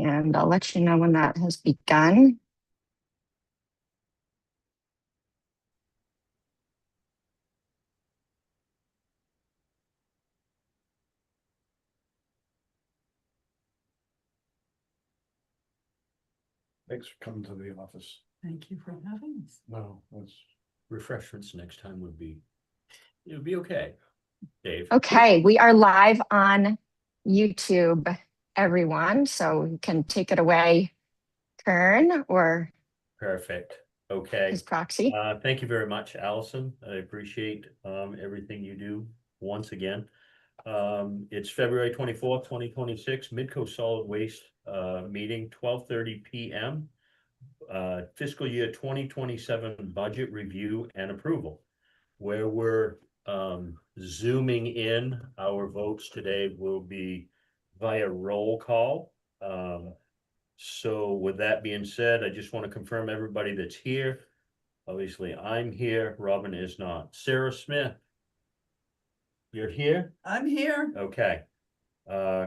and I'll let you know when that has begun. Thanks for coming to the office. Thank you for having us. No, that's Refreshments next time would be, it would be okay. Dave. Okay, we are live on YouTube, everyone, so you can take it away, Kern, or Perfect. Okay. his proxy. Thank you very much, Allison. I appreciate everything you do once again. It's February 24th, 2026, Midco Solid Waste meeting, 12:30 p.m. Fiscal year 2027 budget review and approval, where we're zooming in. Our votes today will be via roll call. So with that being said, I just want to confirm everybody that's here. Obviously, I'm here. Robin is not. Sarah Smith, you're here? I'm here. Okay.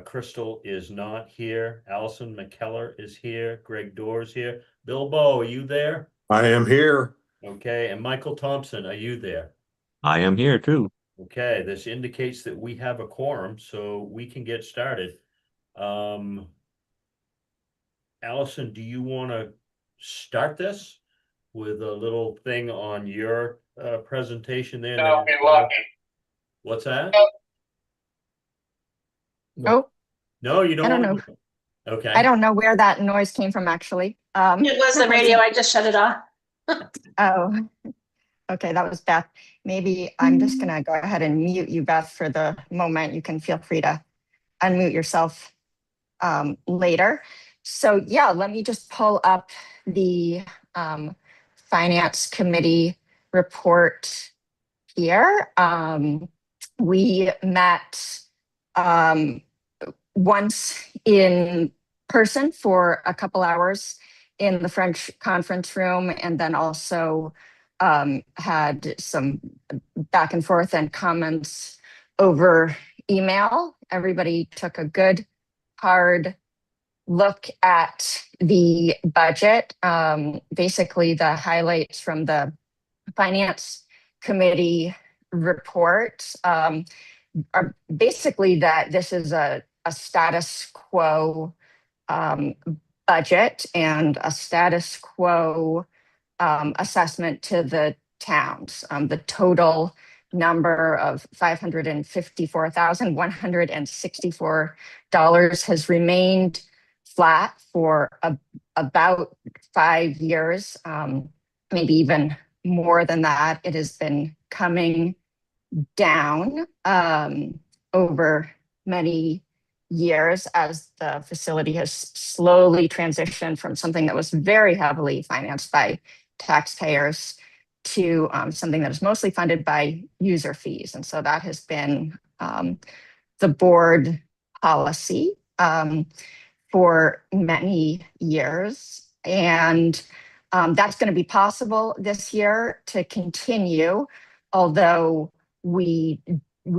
Crystal is not here. Allison McKellar is here. Greg Doerr's here. Bilbo, are you there? I am here. Okay, and Michael Thompson, are you there? I am here too. Okay, this indicates that we have a quorum, so we can get started. Allison, do you want to start this with a little thing on your presentation there? That'll be lucky. What's that? Oh, No, you don't. I don't wanna- know. Okay. I don't know where that noise came from, actually. It was the radio. I just shut it off. Oh, okay, that was Beth. Maybe I'm just gonna go ahead and mute you, Beth, for the moment. You can feel free to unmute yourself later. So yeah, let me just pull up the Finance Committee report here. We met once in person for a couple hours in the French conference room, and then also had some back and forth and comments over email. Everybody took a good, hard look at the budget. Basically, the highlights from the Finance Committee report are basically that this is a status quo budget and a status quo assessment to the towns. The total number of $554,164 has remained flat for about 5 years, maybe even more than that. It has been coming down over many years as the facility has slowly transitioned from something that was very heavily financed by taxpayers to something that is mostly funded by user fees. And so that has been the board policy for many years. And that's going to be possible this year to continue, although we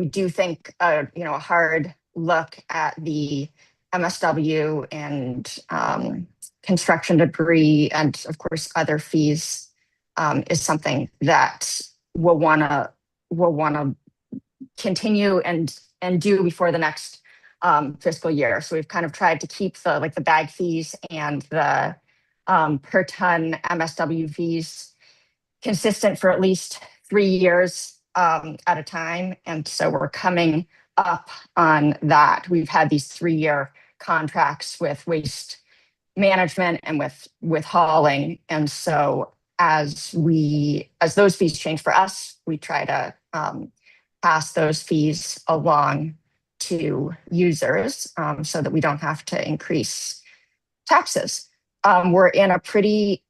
do think a hard look at the MSW and construction debris and of course other fees is something that we'll want to continue and do before the next fiscal year. So we've kind of tried to keep the bag fees and the per ton MSW fees consistent for at least 3 years at a time. And so we're coming up on that. We've had these 3-year contracts with waste management and with hauling. And so as those fees change for us, we try to pass those fees along to users so that we don't have to increase taxes. We're in a pretty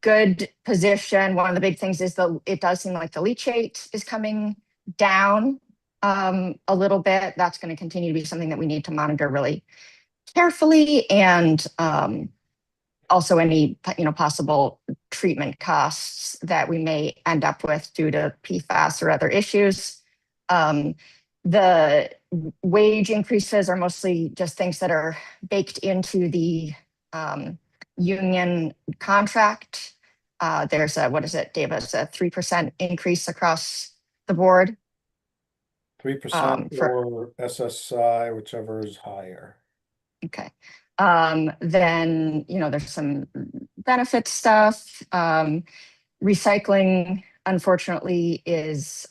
good position. One of the big things is it does seem like the leachate is coming down a little bit. That's going to continue to be something that we need to monitor really carefully, and also any possible treatment costs that we may end up with due to PFAS or other issues. The wage increases are mostly just things that are baked into the union contract. There's a, what is it, Dave? It's a 3% increase across the board. 3% for- or SSI, whichever is higher. Okay. Then, there's some benefit stuff. Recycling, unfortunately, is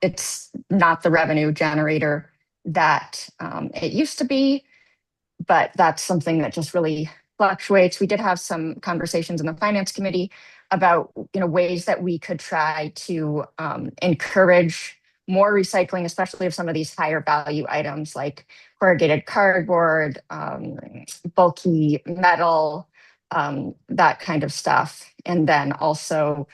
it's not the revenue generator that it used to be, but that's something that just really fluctuates. We did have some conversations in the finance committee about ways that we could try to encourage more recycling, especially of some of these higher value items like corrugated cardboard, bulky metal, that kind of stuff. And then also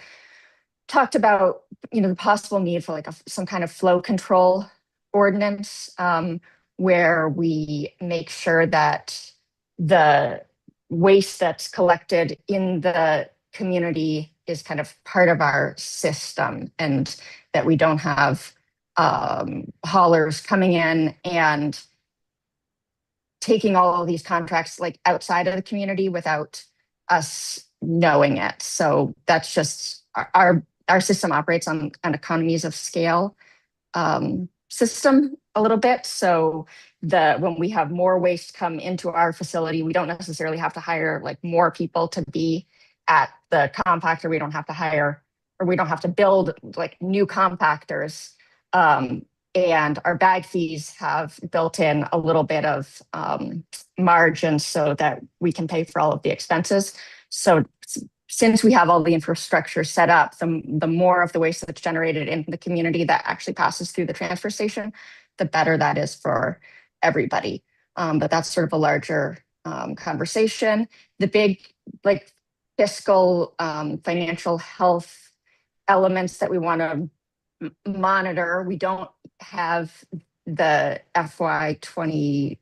talked about the possible need for like some kind of flow control ordinance, where we make sure that the waste that's collected in the community is kind of part of our system, and that we don't have haulers coming in and taking all of these contracts like outside of the community without us knowing it. So that's just our system operates on an economies of scale system a little bit. So when we have more waste come into our facility, we don't necessarily have to hire like more people to be at the compactor. We don't have to hire, or we don't have to build like new compactors. And our bag fees have built in a little bit of margin so that we can pay for all of the expenses. So since we have all the infrastructure set up, the more of the waste that's generated in the community that actually passes through the transfer station, the better that is for everybody. But that's sort of a larger conversation. The big like fiscal financial health elements that we want to monitor, we don't have the FY25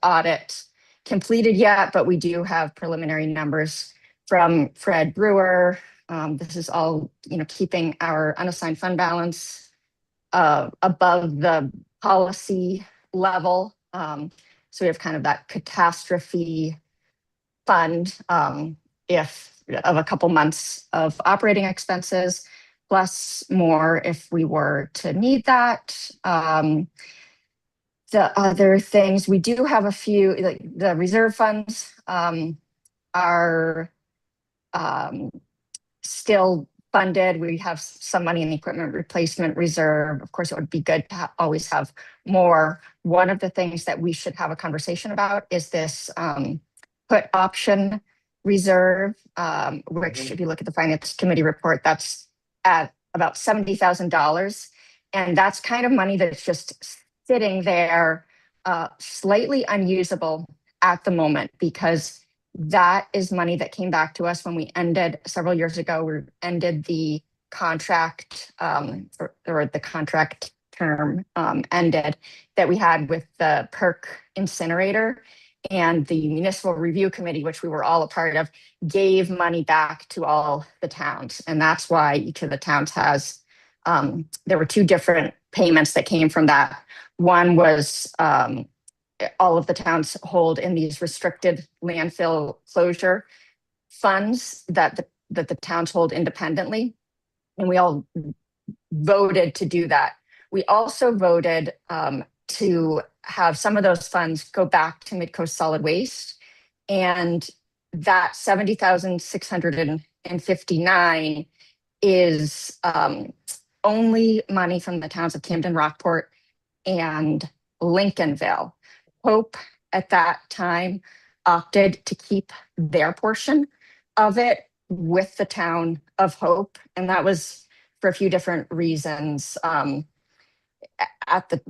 audit completed yet, but we do have preliminary numbers from Fred Brewer. This is all, keeping our unassigned fund balance above the policy level. So we have kind of that catastrophe fund if of a couple months of operating expenses, plus more if we were to need that. The other things, we do have a few, like the reserve funds are still funded. We have some money in the equipment replacement reserve. Of course, it would be good to always have more. One of the things that we should have a conversation about is this put option reserve, which if you look at the finance committee report, that's at about $70,000. And that's kind of money that's just sitting there, slightly unusable at the moment, because that is money that came back to us when we ended several years ago. We ended the contract, or the contract term ended that we had with the PERC incinerator, and the municipal review committee, which we were all a part of, gave money back to all the towns. And that's why each of the towns has, there were two different payments that came from that. One was all of the towns hold in these restricted landfill closure funds that the towns hold independently. And we all voted to do that. We also voted to have some of those funds go back to Midcoast Solid Waste. And that $70,659 is only money from the towns of Camden, Rockport, and Lincolnville. Hope at that time opted to keep their portion of it with the town of Hope. And that was for a few different reasons. At the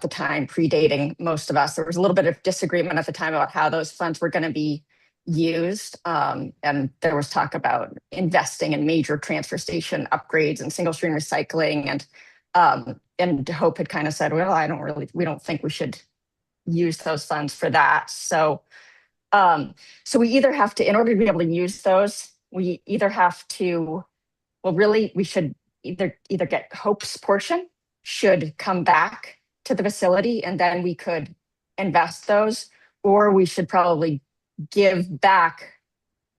time, predating most of us, there was a little bit of disagreement at the time about how those funds were going to be used. And there was talk about investing in major transfer station upgrades and single stream recycling. And Hope had kind of said, well, we don't think we should use those funds for that. So we either have to, in order to be able to use those, we either have to, we should either get Hope's portion, should come back to the facility, and then we could invest those, or we should probably give back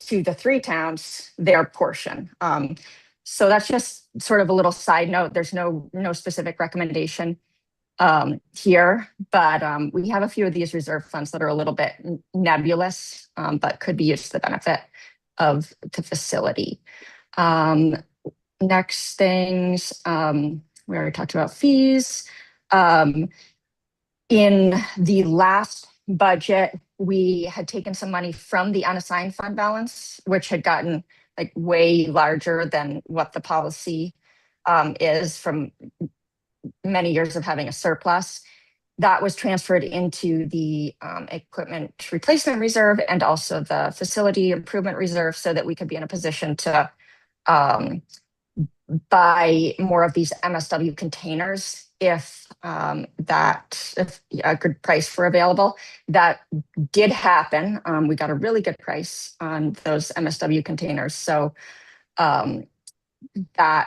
to the 3 towns their portion. So that's just sort of a little side note. There's no specific recommendation here, but we have a few of these reserve funds that are a little bit nebulous, but could be used to the benefit of the facility. Next things, we already talked about fees. In the last budget, we had taken some money from the unassigned fund balance, which had gotten like way larger than what the policy is from many years of having a surplus. That was transferred into the equipment replacement reserve and also the facility improvement reserve so that we could be in a position to buy more of these MSW containers if a good price were available. That did happen. We got a really good price on those MSW containers. So that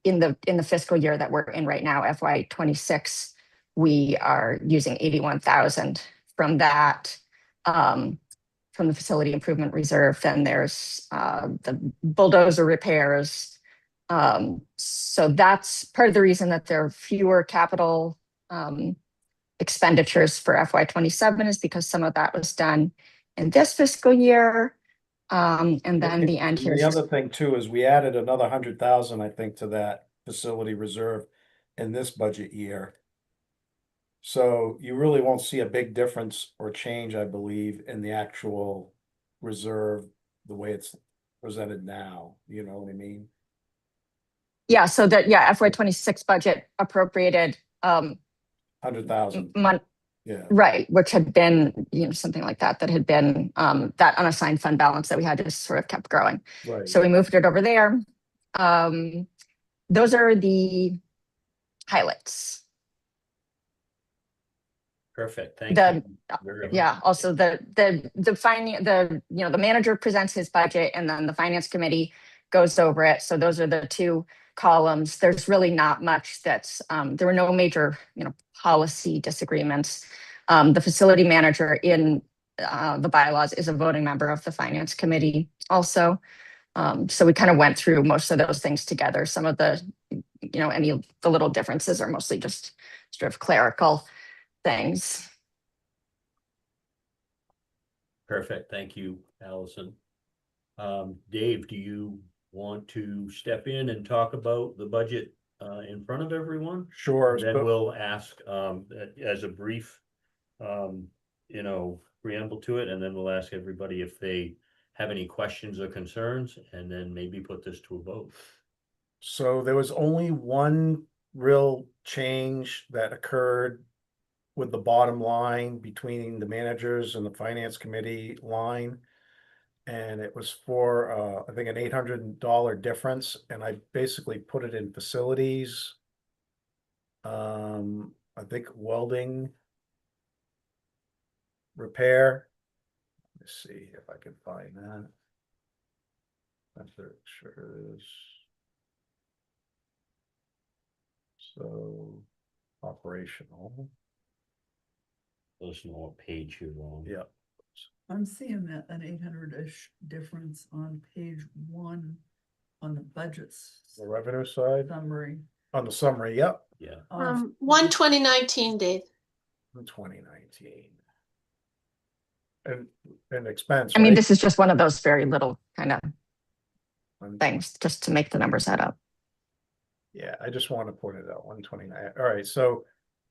in the fiscal year that we're in right now, FY26, we are using 81,000 from that, from the facility improvement reserve. Then there's the bulldozer repairs. So that's part of the reason that there are fewer capital expenditures for FY27 is because some of that was done in this fiscal year. And then the end here. The other thing too is we added another 100,000, I think, to that facility reserve in this budget year. So you really won't see a big difference or change, I believe, in the actual reserve, the way it's presented now. You know what I mean? Yeah, so that, FY26 budget appropriated 100,000. Yeah. Right, which had been, something like that had been that unassigned fund balance that we had just sort of kept growing. Right. So we moved it over there. Those are the highlights. Perfect, thank you. Yeah, also the manager presents his budget and then the finance committee goes over it. So those are the 2 columns. There's really not much that's, there were no major, policy disagreements. The facility manager in the bylaws is a voting member of the finance committee also. So we kind of went through most of those things together. Some of the, any of the little differences are mostly just sort of clerical things. Perfect, thank you, Allison. Dave, do you want to step in and talk about the budget in front of everyone? Sure. Then we'll ask as a brief preamble to it, and then we'll ask everybody if they have any questions or concerns, and then maybe put this to a vote. So there was only one real change that occurred with the bottom line between the managers and the finance committee line. And it was for, I think, an $800 difference. And I basically put it in facilities. I think welding repair. Let's see if I can find that. I'm sure it is. So operational. Let's know what page you're on. Yeah. I'm seeing that an 800-ish difference on page 1 on the budgets The revenue side summary. on the summary. Yep. Yeah. 2019, Dave. In 2019. And expense. I mean, right? this is just one of those very little kind of things just to make the numbers add up. Yeah, I just want to point it out. 129. All right, so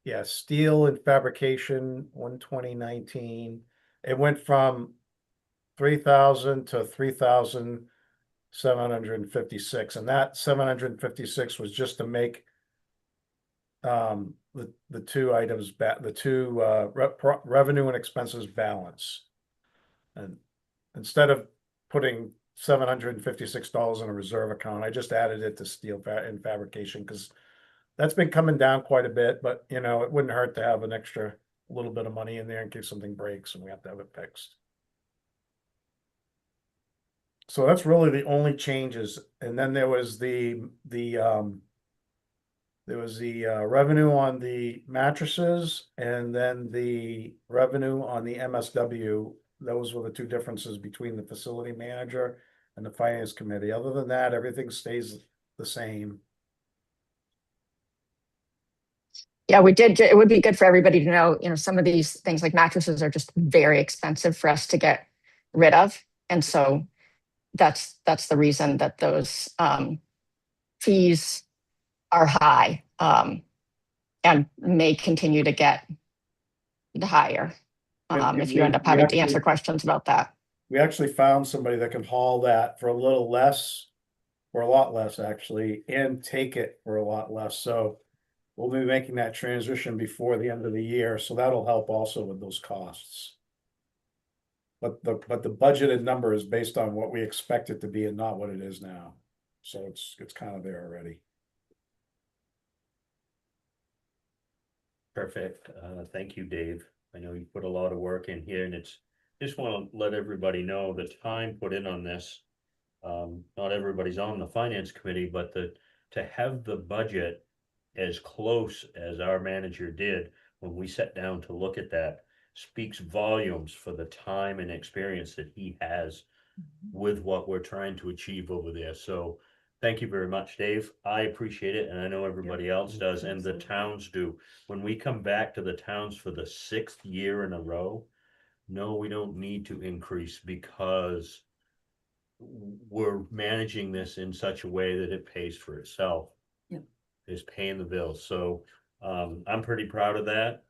yeah, steel and fabrication 2019. It went from 3,000 to 3,756, and that 756 was just to make the 2 items the 2 revenue and expenses balance. And instead of putting $756 in a reserve account, I just added it to steel and fabrication because that's been coming down quite a bit, but it wouldn't hurt to have an extra little bit of money in there in case something breaks and we have to have it fixed. So that's really the only changes. And then there was the There was the revenue on the mattresses and then the revenue on the MSW. Those were the two differences between the facility manager and the finance committee. Other than that, everything stays the same. Yeah, we did. It would be good for everybody to know, some of these things like mattresses are just very expensive for us to get rid of. And so that's the reason that those fees are high, and may continue to get higher, if you end up having to answer questions about that. We actually found somebody that can haul that for a little less, or a lot less actually, and take it for a lot less. So we'll be making that transition before the end of the year, so that'll help also with those costs. But the budgeted number is based on what we expect it to be and not what it is now. So it's kind of there already. Perfect. Thank you, Dave. I know you put a lot of work in here, and just want to let everybody know the time put in on this. Not everybody's on the finance committee, but to have the budget as close as our manager did when we sat down to look at that speaks volumes for the time and experience that he has with what we're trying to achieve over there. So thank you very much, Dave. I appreciate it, and I know everybody else does, and the towns do. When we come back to the towns for the 6th year in a row, no, we don't need to increase because we're managing this in such a way that it pays for itself. Yep. Is paying the bills. So I'm pretty proud of that.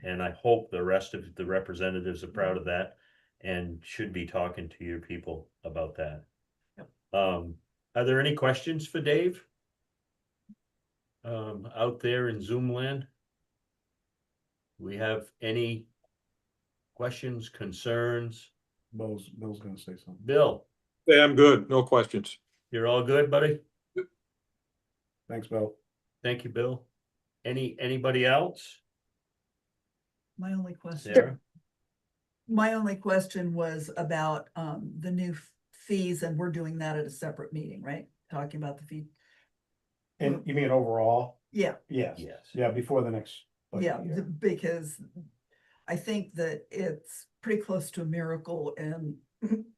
And I hope the rest of the representatives are proud of that and should be talking to your people about that. Yep. Are there any questions for Dave? Out there in Zoom land? We have any questions, concerns? Bill's gonna say something. Bill, Yeah, I'm good. No questions. you're all good, buddy? Thanks, Bill. Thank you, Bill. Anybody else? My only question. Sarah? My only question was about the new fees, and we're doing that at a separate meeting, right? Talking about the fee. And you mean overall? Yeah, Yes. Yes. Yeah, before the next. budget yeah, year. because I think that it's pretty close to a miracle in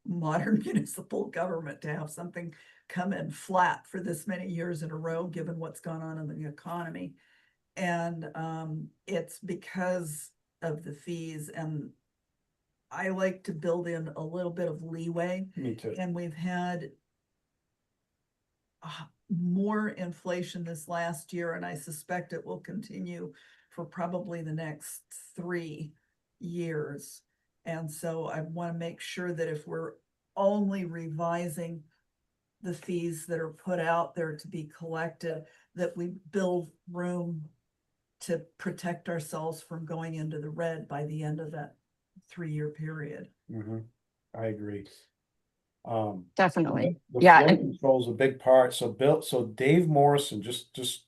modern municipal government to have something come in flat for this many years in a row, given what's gone on in the economy. And it's because of the fees, and I like to build in a little bit of leeway. Me too. And we've had more inflation this last year, and I suspect it will continue for probably the next 3 years. And so I want to make sure that if we're only revising the fees that are put out there to be collected, that we build room to protect ourselves from going into the red by the end of that 3-year period. I agree. Definitely. The Yeah, flow and control is a big part. So Dave Morrison, just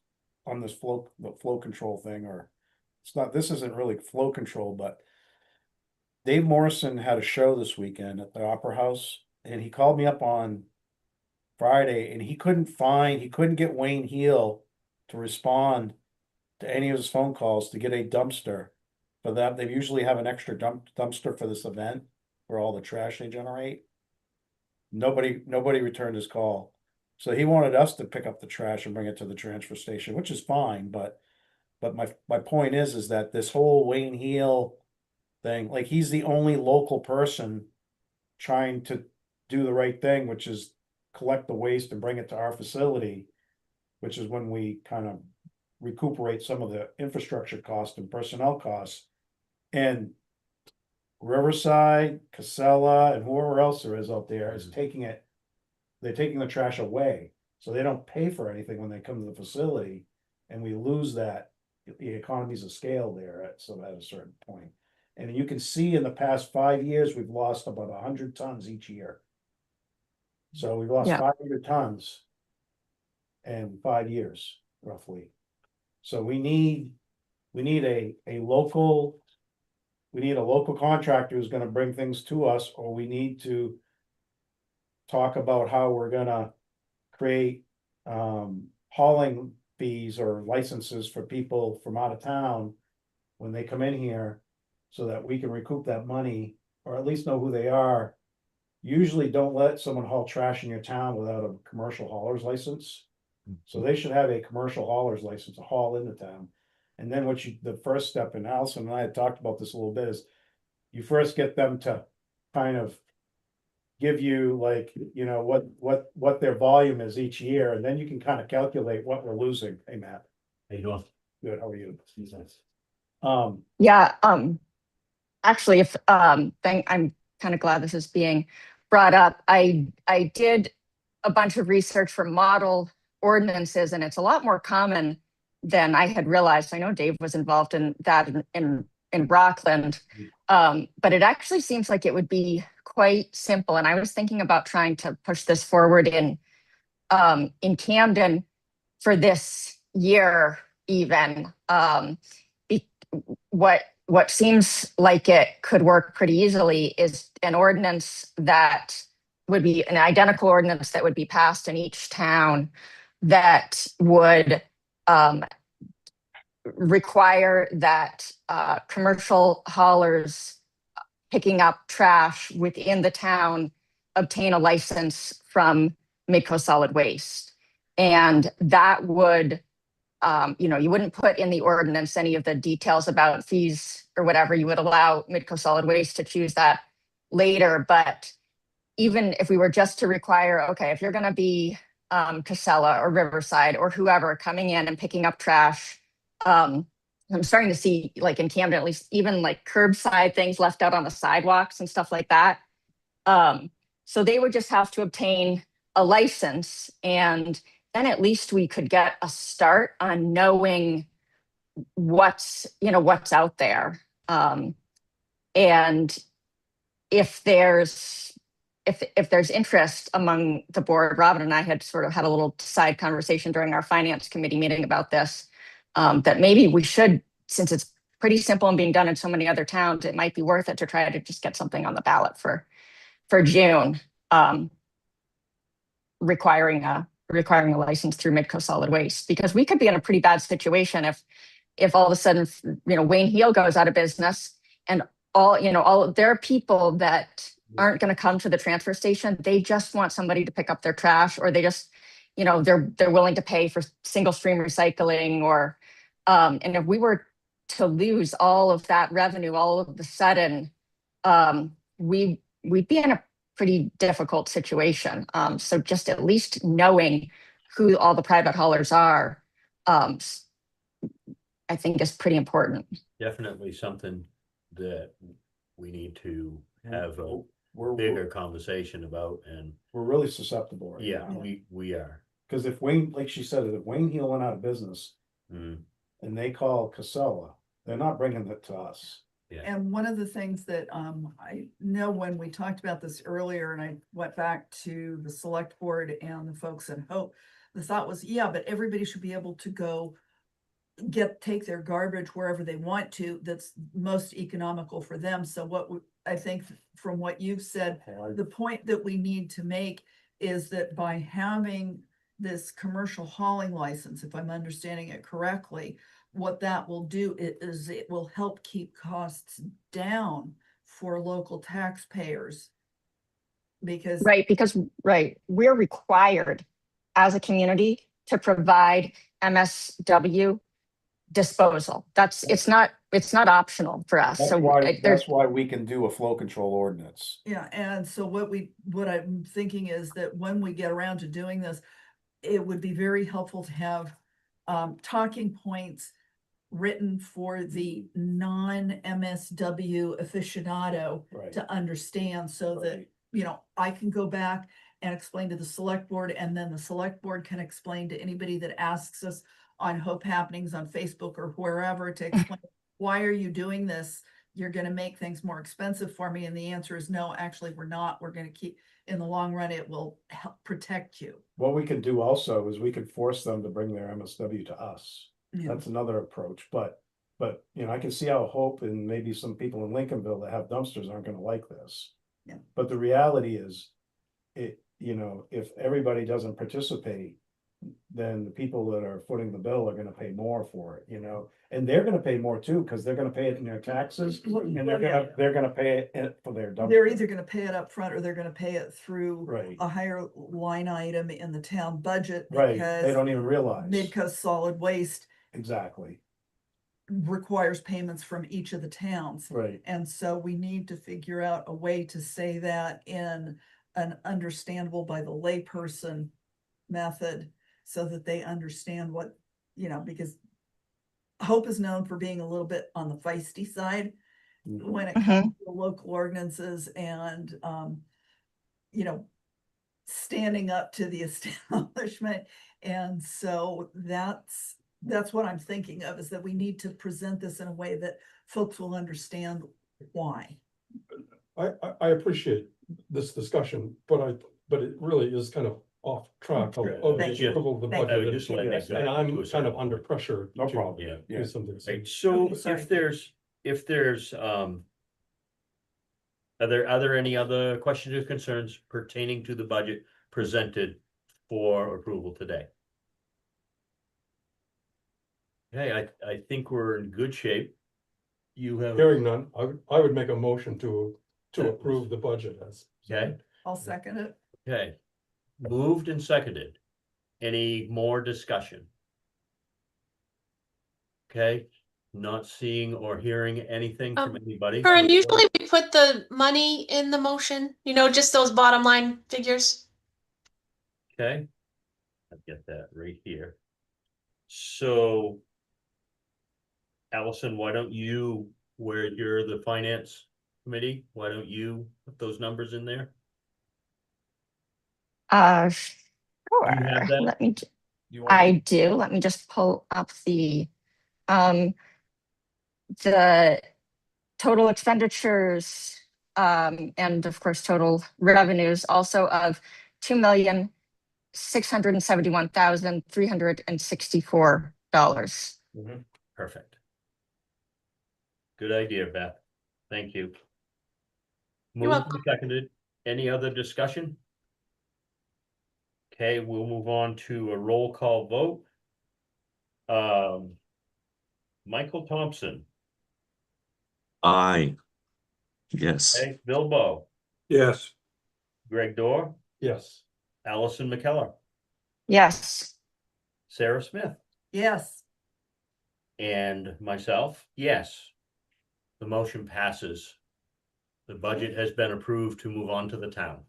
on this the flow control thing, or it's not, this isn't really flow control, but Dave Morrison had a show this weekend at the Opera House, and he called me up on Friday, and he couldn't get Wayne Heel to respond to any of his phone calls to get a dumpster for them. They usually have an extra dumpster for this event for all the trash they generate. Nobody returned his call. So he wanted us to pick up the trash and bring it to the transfer station, which is fine, but my point is that this whole Wayne Heel thing, like, he's the only local person trying to do the right thing, which is collect the waste and bring it to our facility, which is when we kind of recuperate some of the infrastructure costs and personnel costs. And Riverside, Casella, and whoever else there is out there is taking it, they're taking the trash away. So they don't pay for anything when they come to the facility, and we lose that, the economies of scale there at a certain point. And you can see in the past 5 years, we've lost about 100 tons each year. So we've lost Yeah. 500 tons in 5 years, roughly. So we need a local contractor who's gonna bring things to us, or we need to talk about how we're gonna create hauling fees or licenses for people from out of town when they come in here, so that we can recoup that money, or at least know who they are. Usually don't let someone haul trash in your town without a commercial hauler's license. So they should have a commercial hauler's license to haul into town. And then the first step, and Allison and I had talked about this a little bit, is you first get them to kind of give you like, you know, what their volume is each year, and then you can kind of calculate what we're losing. Hey, Matt. How you doing? Good, how are you? Yeah, actually, if I'm kind of glad this is being brought up. I did a bunch of research for model ordinances, and it's a lot more common than I had realized. I know Dave was involved in that in Rockland, but it actually seems like it would be quite simple. And I was thinking about trying to push this forward in Camden for this year, even. What seems like it could work pretty easily is an ordinance that would be an identical ordinance that would be passed in each town that would require that commercial haulers picking up trash within the town obtain a license from Midco Solid Waste. And that would, you wouldn't put in the ordinance any of the details about fees or whatever. You would allow Midco Solid Waste to choose that later. But even if we were just to require, okay, if you're going to be Casella or Riverside or whoever coming in and picking up trash, I'm starting to see, like in Camden, at least, even like curbside things left out on the sidewalks and stuff like that. So they would just have to obtain a license, and then at least we could get a start on knowing what's out there. And if there's interest among the board, Robin and I had sort of had a little side conversation during our finance committee meeting about this, that maybe we should, since it's pretty simple and being done in so many other towns, it might be worth it to try to just get something on the ballot for June, requiring a license through Midco Solid Waste, because we could be in a pretty bad situation if all of a sudden, Wayne Heel goes out of business, and there are people that aren't going to come to the transfer station. They just want somebody to pick up their trash, or they just, they're willing to pay for single stream recycling, or, and if we were to lose all of that revenue all of a sudden, we'd be in a pretty difficult situation. So just at least knowing who all the private haulers are, I think is pretty important. Definitely something that we need to have a We're bigger conversation about, and we're really susceptible right yeah, now. we are. Because if Wayne, like she said, if Wayne Heel went out of business and they call Casella, they're not bringing it to us. Yeah. And one of the things that I know, when we talked about this earlier, and I went back to the select board and the folks at Hope, the thought was, yeah, but everybody should be able to go take their garbage wherever they want to, that's most economical for them. So I think from what you've said, the point that we need to make is that by having this commercial hauling license, if I'm understanding it correctly, what that will do is it will help keep costs down for local taxpayers. Because we're required as a community to provide MSW disposal. It's not optional for us. That's why we can do a flow control ordinance. Yeah, and so what I'm thinking is that when we get around to doing this, it would be very helpful to have talking points written for the non-MSW aficionado to understand, so that I can go back and explain to the select board, and then the select board can explain to anybody that asks us on Hope Happenings on Facebook or wherever, to explain, why are you doing this? You're going to make things more expensive for me. And the answer is no, actually, we're not. We're going to keep, in the long run, it will help protect you. What we can do also is we can force them to bring their MSW to us. Yeah. That's another approach, but I can see how Hope and maybe some people in Lincolnville that have dumpsters aren't going to like this. Yeah. But the reality is, if everybody doesn't participate, then the people that are footing the bill are gonna pay more for it, you know? And they're gonna pay more too, because they're gonna pay it in their taxes, and they're gonna pay it for their dumpster. They're either gonna pay it up front or they're gonna pay it through Right, a higher line item in the town budget. right, they Because don't even realize, Midcoast Solid Waste exactly, requires payments from each of the towns. right, And so we need to figure out a way to say that in an understandable by the layperson method, so that they understand what, because Hope is known for being a little bit on the feisty side when it comes to local ordinances and, standing up to the establishment. And so that's what I'm thinking of, is that we need to present this in a way that folks will understand why. I appreciate this discussion, but it really is kind of off track of Thank the you. approval of the Thank I would budget. just like Yes, that And to I'm a kind certain of under point. pressure. no to problem, Yeah. yeah. Do something. Right, so Okay, sorry. if there's, are there any other questions or concerns pertaining to the budget presented for approval today? Okay, I think we're in good shape. You have, Hearing none, I would make a motion to approve the budget as. okay, I'll second it. okay, moved and seconded. Any more discussion? Okay, not seeing or hearing anything from anybody. Corinne, usually we put the money in the motion, just those bottom line figures. Okay, I get that right here. So, Allison, why don't you, where you're the finance committee, why don't you put those numbers in there? Sure. You have that? Let me, You want- I do. Let me just pull up the total expenditures, and of course, total revenues also of $2,671,364. Perfect. Good idea, Beth. Thank you. You're Moved welcome. and seconded. Any other discussion? Okay, we'll move on to a roll call vote. Michael Thompson, Aye. Yes. okay, Bilbo, Yes, Greg Dorr, Yes. Allison McKellar, Yes. Sarah Smith, Yes, and myself, yes. The motion passes. The budget has been approved to move on to the town.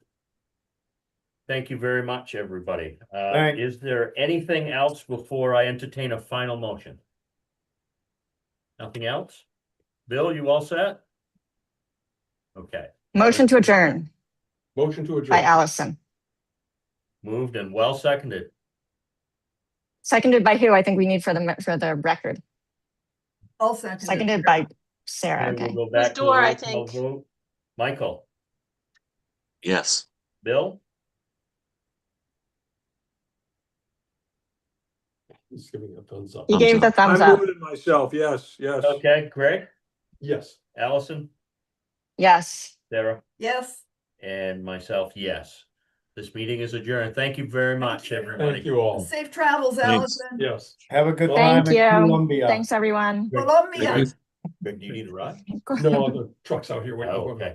Thank you very much, everybody. Thank- Is there anything else before I entertain a final motion? Nothing else? Bill, you all set? Okay, Motion to adjourn Motion to by adjourn. Allison. moved and well seconded. Seconded by who? I think we need for the record. I'll second it. Seconded by Sarah. Okay, Okay. we'll go back to a Dorr, I roll call think. vote. Michael, Yes. Bill, He's giving a thumbs up. He Thumbs gave the up. thumbs I up. muted myself, yes, yes. okay, Greg, Yes. Allison, Yes. Sarah, Yes. and myself, yes. This meeting is adjourned. Thank you very much, everybody. Thank you all. Safe travels, Thanks. Allison. Yes. Have a good Thank time in you. Columbia. Thanks, everyone. Columbia. Thank Greg, do you need a ride? No other trucks out here. waiting. Okay.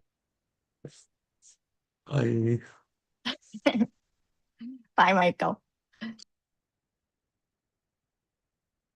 Aye. Bye, Michael.